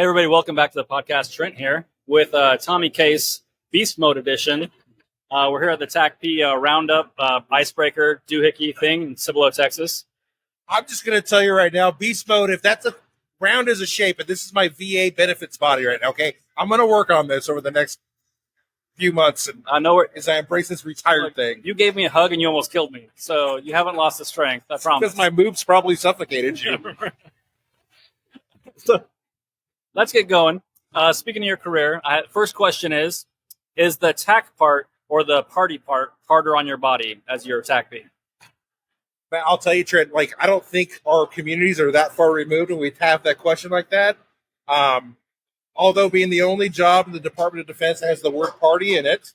Hey, everybody. Welcome back to the podcast. Trent here with Tommy Case, Beast Mode Edition. We're here at the TACP RoundUp Icebreaker Doohickey thing in Cibolo, Texas. I'm just going to tell you right now, Beast Mode, if that's a round is a shape, and this is my VA benefits body right now, okay? I'm going to work on this over the next few months. And I know as I embrace this retired thing. You gave me a hug and you almost killed me. So you haven't lost the strength, I promise. Because my moves probably suffocated you. So let's get going. Speaking of your career, first question is the TAC part or the party part harder on your body as your TACP? Man, I'll tell you, Trent, like, I don't think our communities are that far removed when we have that question like that. Although being the only job in the Department of Defense that has the word party in it,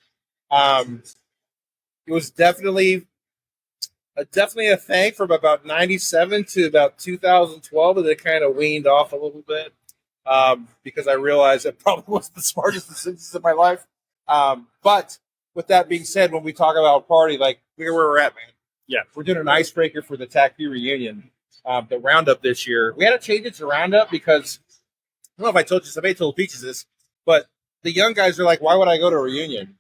it was definitely a thing from about 97 to about 2012, and it kind of weaned off a little bit because I realized it probably wasn't the smartest decisions in my life. But with that being said, when we talk about party, like, where we're at, man. Yeah, we're doing an icebreaker for the TACP reunion, the RoundUp this year. We had to change it to RoundUp because, I don't know if I told you, somebody told Peaches this, but the young guys are like, why would I go to a reunion?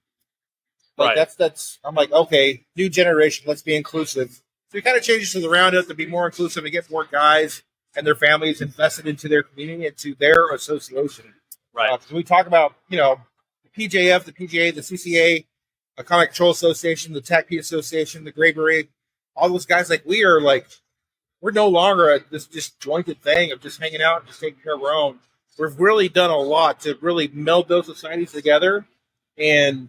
Like, right. That's. I'm like, okay, new generation, let's be inclusive. So we kind of changed it to the RoundUp to be more inclusive and get more guys and their families invested into their community and to their association. Right. So we talk about, the PJF, the PGA, the CCA, a Combat Control Association, the TACP Association, the Gray Beret, all those guys, like, we're no longer this disjointed thing of just hanging out and just taking care of our own. We've really done a lot to really meld those societies together. And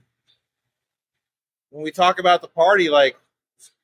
when we talk about the party, like,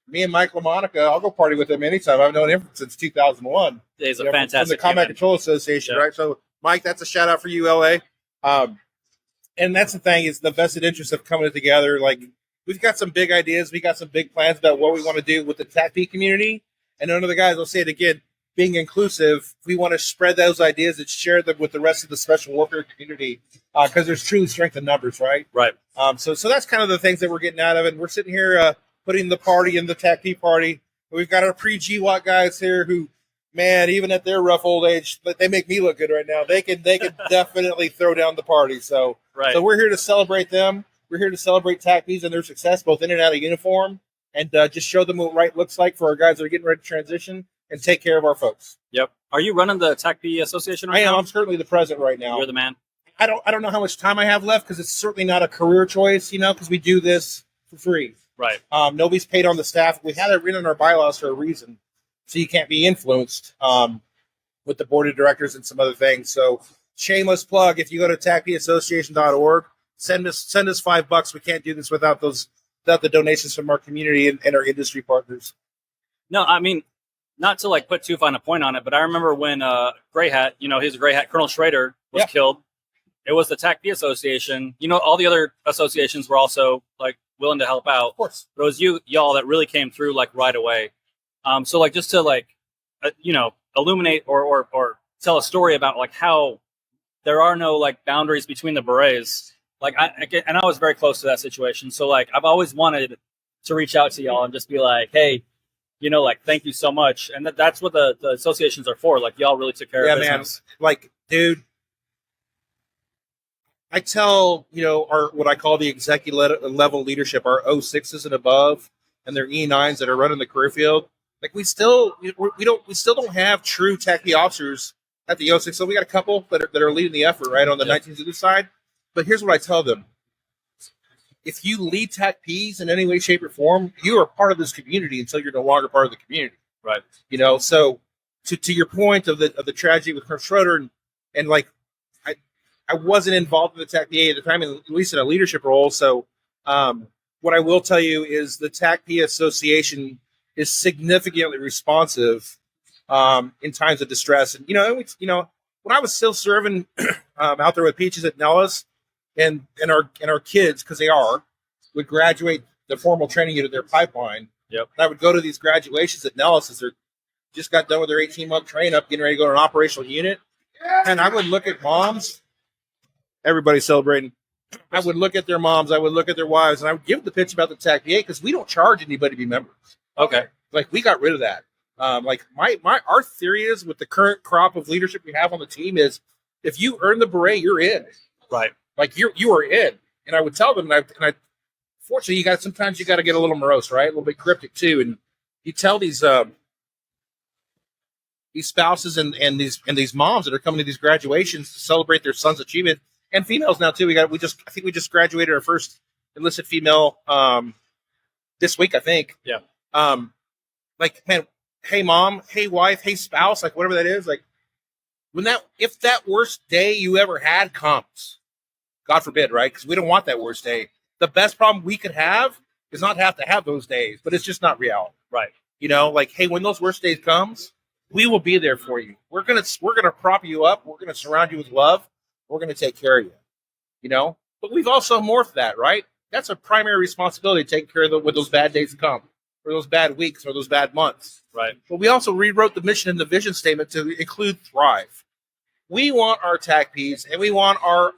me and Mike LaMonica, I'll go party with him anytime. I've known him since 2001. He's a fantastic from the Combat Control Association, right? So, Mike, that's a shout out for you, LA. And that's the thing, is the vested interest of coming together. Like, we've got some big ideas. We got some big plans about what we want to do with the TACP community. And none of the guys, I'll say it again, being inclusive, we want to spread those ideas and share them with the rest of the special warfare community because there's truly strength in numbers, right? Right. So that's kind of the things that we're getting out of it. And we're sitting here putting the party in the TACP party. We've got our pre-GWAT guys here who, man, even at their rough old age, but they make me look good right now. They can definitely throw down the party. So we're here to celebrate them. We're here to celebrate TACPs and their success, both in and out of uniform, and just show them what right looks like for our guys that are getting ready to transition and take care of our folks. Yep. Are you running the TACP Association right now? I am. I'm certainly the president right now. You're the man. I don't know how much time I have left because it's certainly not a career choice, because we do this for free. Right. Nobody's paid on the staff. We had it written in our bylaws for a reason. So you can't be influenced with the board of directors and some other things. So shameless plug, if you go to tacpassociation.org, send us $5. We can't do this without the donations from our community and our industry partners. No, I mean, not to put too fine a point on it, but I remember when Gray Hat, he's a Gray Hat, Colonel Schrader was killed. It was the TACP Association. All the other associations were also willing to help out. Of course. But it was y'all that really came through right away. So just to illuminate or tell a story about how there are no boundaries between the berets. And I was very close to that situation. So I've always wanted to reach out to y'all and just be like, hey, thank you so much. And that's what the associations are for. Y'all really took care of business. Yeah, man. Dude, I tell, our what I call the executive level leadership, our 06s and above, and their E9s that are running the career field. We still don't have true TACP officers at the 06. So we got a couple that are leading the effort, right, on the 19 Zulu side. But here's what I tell them: if you lead TACPs in any way, shape, or form, you are part of this community until you're no longer part of the community. Right. So to your point of the tragedy with Colonel Schroeder, and I wasn't involved in the TACP at the time, at least in a leadership role. So what I will tell you is the TACP Association is significantly responsive in times of distress. And when I was still serving out there with Peaches at Nellis, and our kids, because they would graduate the formal training unit, their pipeline. Yep. And I would go to these graduations at Nellis as they just got done with their 18-month train up, getting ready to go to an operational unit. And I would look at moms. Everybody's celebrating. I would look at their moms. I would look at their wives, and I would give the pitch about the TACPA because we don't charge anybody to be members. Okay. We got rid of that. Our theory is with the current crop of leadership we have on the team is if you earn the beret, you're in. Right. Like you are in. And I would tell them, and I fortunately, sometimes you got to get a little morose, right? A little bit cryptic too. And you tell these spouses and these moms that are coming to these graduations to celebrate their son's achievement, and females now too. I think we just graduated our first enlisted female this week, I think. Yeah. Like, man, hey mom, hey wife, hey spouse, like whatever that is, like if that worst day you ever had comes, God forbid, right? Because we don't want that worst day. The best problem we could have is not have to have those days, but it's just not reality. Right. You know, like, hey, when those worst days comes, we will be there for you. We're gonna prop you up. We're gonna surround you with love. We're gonna take care of you. You know, but we've also morphed that, right? That's a primary responsibility, taking care of when those bad days come, or those bad weeks, or those bad months. Right. But we also rewrote the mission and the vision statement to include thrive. We want our TACPs and we want our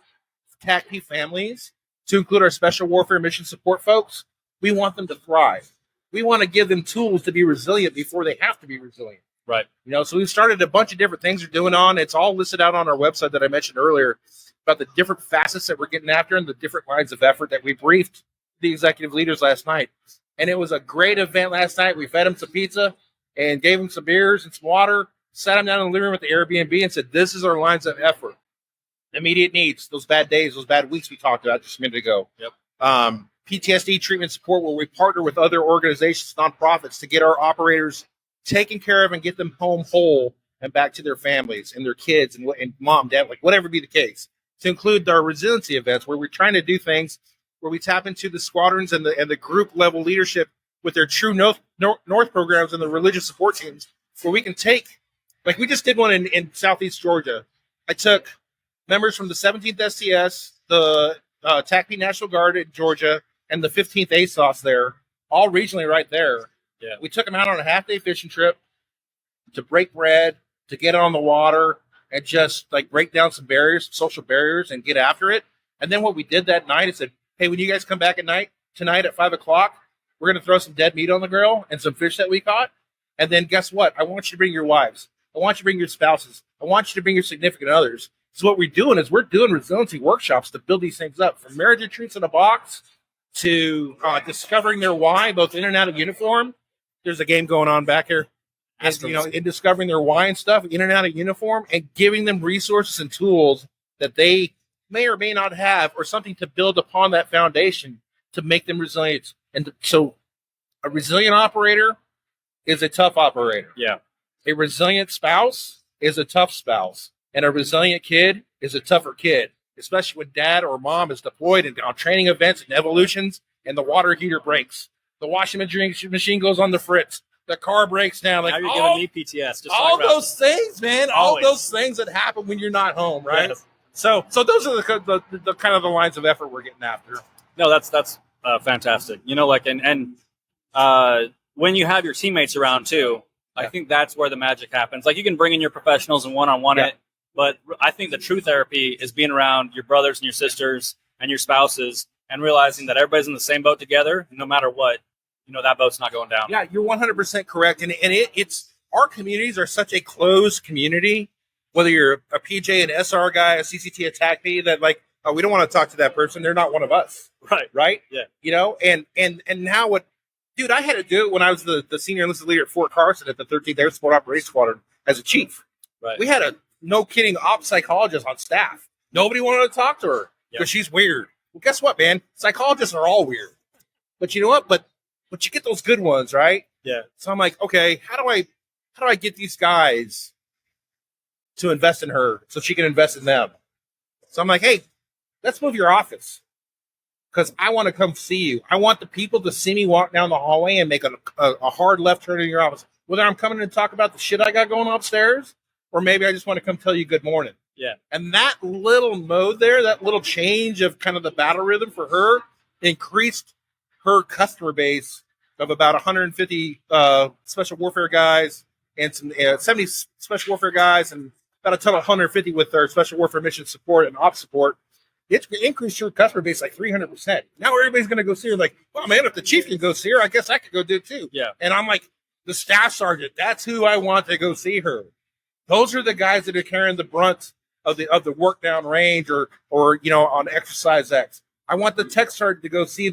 TACP families to include our special warfare mission support folks. We want them to thrive. We want to give them tools to be resilient before they have to be resilient. Right. You know, so we've started a bunch of different things we're doing on. It's all listed out on our website that I mentioned earlier about the different facets that we're getting after and the different lines of effort that we briefed the executive leaders last night. And it was a great event last night. We fed them some pizza and gave them some beers and some water, sat them down in the living room at the Airbnb and said, this is our lines of effort. Immediate needs, those bad days, those bad weeks we talked about just a minute ago. Yep. PTSD treatment support, where we partner with other organizations, nonprofits, to get our operators taken care of and get them home whole and back to their families and their kids and mom, dad, like whatever be the case. To include our resiliency events, where we're trying to do things where we tap into the squadrons and the group level leadership with their true north programs and the religious support teams, where we can take, like we just did one in Southeast Georgia. I took members from the 17th SCS, the TACP National Guard in Georgia, and the 15th ASOS there, all regionally right there. Yeah. We took them out on a half-day fishing trip to break bread, to get on the water, and just like break down some barriers, social barriers, and get after it. And then what we did that night is said, hey, when you guys come back tonight at 5 o'clock, we're going to throw some dead meat on the grill and some fish that we caught. And then guess what? I want you to bring your wives. I want you to bring your spouses. I want you to bring your significant others. So what we're doing is we're doing resiliency workshops to build these things up, from marriage retreats in a box to discovering their why, both in and out of uniform. There's a game going on back here. And, you know, in discovering their why and stuff, in and out of uniform, and giving them resources and tools that they may or may not have, or something to build upon that foundation to make them resilient. And so a resilient operator is a tough operator. Yeah. A resilient spouse is a tough spouse. And a resilient kid is a tougher kid, especially when dad or mom is deployed and on training events and evolutions, and the water heater breaks. The washing machine goes on the fritz. The car breaks down. Like, now you're giving me PTS. Just all those things, man. Always. All those things that happen when you're not home, right? Yes. So those are the kind of the lines of effort we're getting after. No, that's fantastic. You know, like and when you have your teammates around too, I think that's where the magic happens. Like you can bring in your professionals and one-on-one it, but I think the true therapy is being around your brothers and your sisters and your spouses and realizing that everybody's in the same boat together, and no matter what, you know, that boat's not going down. Yeah, you're 100% correct. And it's our communities are such a closed community, whether you're a PJ, an SR guy, a CCT, a TACP, that like, oh, we don't want to talk to that person. They're not one of us. Right. Right? Yeah. You know, and now what, dude, I had to do it when I was the senior enlisted leader at Fort Carson at the 13th Air Support Operations Squadron as a chief. Right. We had a, no kidding, ops psychologist on staff. Nobody wanted to talk to her because she's weird. Well, guess what, man? Psychologists are all weird. But you know what? But you get those good ones, right? Yeah. So I'm like, okay, how do I get these guys to invest in her so she can invest in them? So I'm like, hey, let's move your office because I want to come see you. I want the people to see me walk down the hallway and make a hard left turn in your office. Whether I'm coming in to talk about the shit I got going upstairs, or maybe I just want to come tell you good morning. Yeah. And that little mode there, that little change of kind of the battle rhythm for her increased her customer base of about 150 special warfare guys and some 70 special warfare guys and about a total of 150 with their special warfare mission support and ops support. It's increased your customer base like 300%. Now everybody's going to go see her like, well, man, if the chief can go see her, I guess I could go do it too. Yeah. And I'm like, the staff sergeant, that's who I want to go see her. Those are the guys that are carrying the brunt the work down range or on exercise X. I want the tech sergeant to go see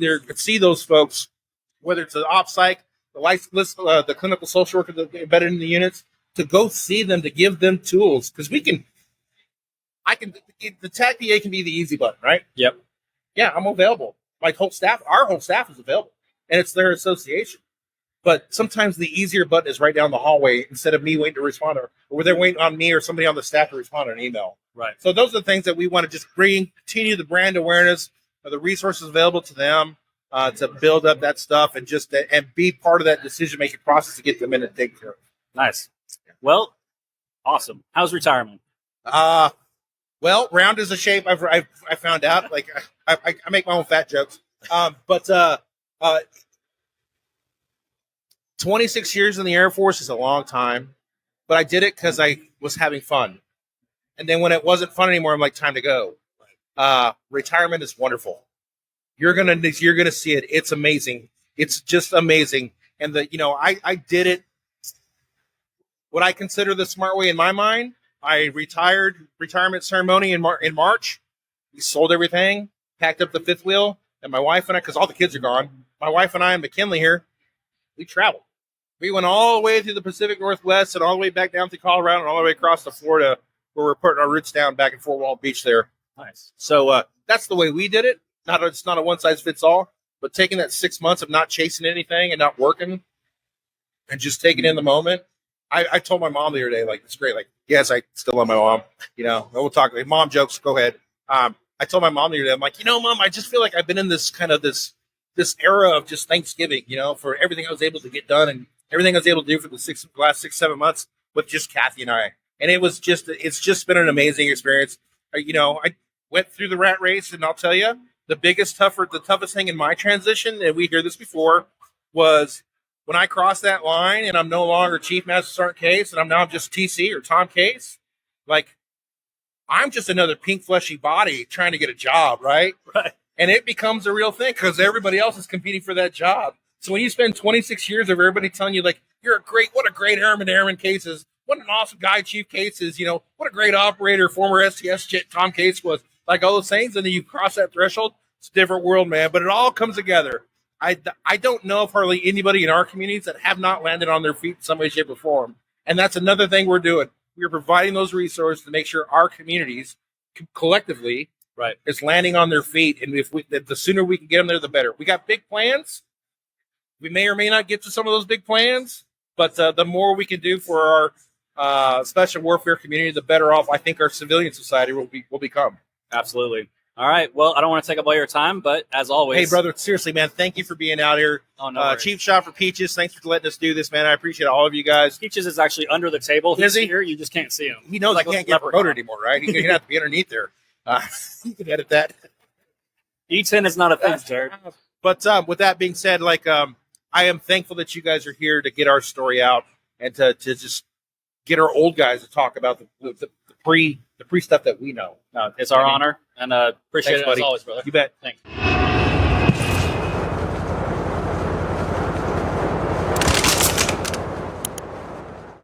those folks, whether it's the op psych, the clinical social worker that embedded in the units, to go see them, to give them tools, because the TACP can be the easy button, right? Yep. Yeah, I'm available. Our whole staff is available, and it's their association. But sometimes the easier button is right down the hallway instead of me waiting to respond, or they're waiting on me or somebody on the staff to respond to an email. Right. So those are the things that we want to just continue the brand awareness, the resources available to them to build up that stuff and be part of that decision-making process to get them in and take care of. Nice. Well, awesome. How's retirement? Well, round is a shape I found out. Like I make my own fat jokes. But 26 years in the Air Force is a long time, but I did it because I was having fun. And then when it wasn't fun anymore, I'm like, time to go. Retirement is wonderful. You're gonna see it. It's amazing. It's just amazing. And I did it what I consider the smart way in my mind. I retirement ceremony in March. We sold everything, packed up the fifth wheel, and my wife and I, because all the kids are gone, my wife and I and McKinley here, we traveled. We went all the way through the Pacific Northwest and all the way back down to Colorado and all the way across to Florida, where we're putting our roots down back in Fort Walton Beach there. Nice. So that's the way we did it. It's not a one-size-fits-all, but taking that 6 months of not chasing anything and not working and just taking in the moment. I told my mom the other day, like, it's great. Like, yes, I still love my mom. We'll talk. Mom jokes, go ahead. I told my mom the other day, I'm like, Mom, I just feel like I've been in this kind of this era of just Thanksgiving, for everything I was able to get done and everything I was able to do for the last 6-7 months with just Kathy and I. And it's just been an amazing experience. I went through the rat race, and I'll tell you, the toughest thing in my transition, and we hear this before, was when I crossed that line and I'm no longer Chief Master Sergeant Case and I'm now just TC or Tom Case. Like, I'm just another pink fleshy body trying to get a job, right? Right. And it becomes a real thing because everybody else is competing for that job. So when you spend 26 years of everybody telling you, like, what a great airman Case is, what an awesome guy Chief Case is, what a great operator former STS jet Tom Case was, like all those things, and then you cross that threshold, it's a different world, man. But it all comes together. I don't know of hardly anybody in our communities that have not landed on their feet in some way, shape, or form. And that's another thing we're doing. We're providing those resources to make sure our communities collectively is landing on their feet. And the sooner we can get them there, the better. We got big plans. We may or may not get to some of those big plans, but the more we can do for our special warfare community, the better off I think our civilian society will become. Absolutely. All right. Well, I don't want to take up all your time, but as always. Hey, brother, seriously, man, thank you for being out here. Oh, no Chief Shot for Peaches, thanks for letting us do this, man. I appreciate all of you guys. Peaches is actually under the table. Is he? Here. You just can't see him. He knows he can't get promoted anymore, right? He's going to have to be underneath there. You can edit that. E10 is not a thing, Jared. But with that being said, I am thankful that you guys are here to get our story out and to just get our old guys to talk about the pre stuff that we know. It's our honor, and appreciate it buddy. as always, brother. You bet. Thanks.